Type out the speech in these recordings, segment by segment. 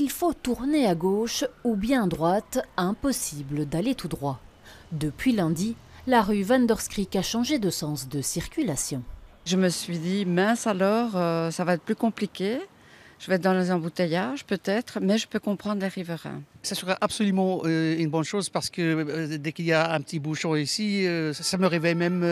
Il faut tourner à gauche ou bien à droite, impossible d'aller tout droit. Depuis lundi, la rue Van der Schrik a changé de sens de circulation. Je me suis dit, mince alors, ça va être plus compliqué. Je vais être dans les embouteillages peut-être, mais je peux comprendre les riverains. Ça serait absolument une bonne chose parce que dès qu'il y a un petit bouchon ici, ça me réveille même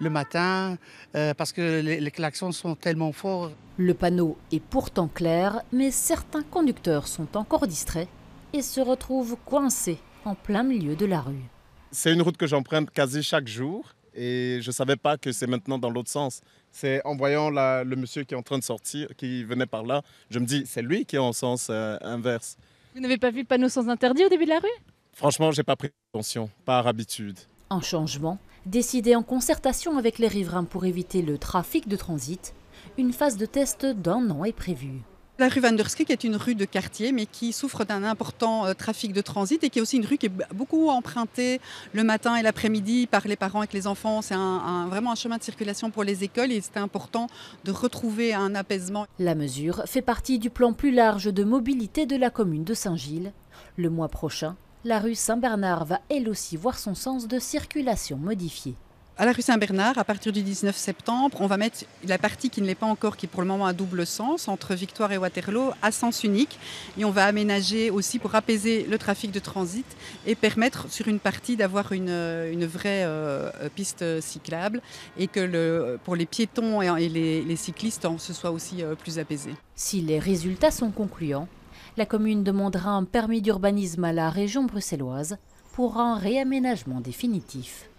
le matin parce que les klaxons sont tellement forts. Le panneau est pourtant clair, mais certains conducteurs sont encore distraits et se retrouvent coincés en plein milieu de la rue. C'est une route que j'emprunte quasi chaque jour et je ne savais pas que c'est maintenant dans l'autre sens. C'est en voyant le monsieur qui est en train de sortir, qui venait par là, je me dis c'est lui qui est en sens inverse. Vous n'avez pas vu le panneau sens interdit au début de la rue? Franchement, j'ai pas pris attention, par habitude. Un changement décidé en concertation avec les riverains pour éviter le trafic de transit. Une phase de test d'1 an est prévue. La rue Van der Schrik est une rue de quartier, mais qui souffre d'un important trafic de transit et qui est aussi une rue qui est beaucoup empruntée le matin et l'après-midi par les parents avec les enfants. C'est vraiment un chemin de circulation pour les écoles et c'est important de retrouver un apaisement. La mesure fait partie du plan plus large de mobilité de la commune de Saint-Gilles. Le mois prochain, la rue Saint-Bernard va elle aussi voir son sens de circulation modifié. À la rue Saint-Bernard, à partir du 19 septembre, on va mettre la partie qui ne l'est pas encore, qui est pour le moment à double sens, entre Victoire et Waterloo, à sens unique. Et on va aménager aussi pour apaiser le trafic de transit et permettre sur une partie d'avoir une vraie piste cyclable et que pour les piétons et les cyclistes, ce soit aussi plus apaisé. Si les résultats sont concluants, la commune demandera un permis d'urbanisme à la région bruxelloise pour un réaménagement définitif.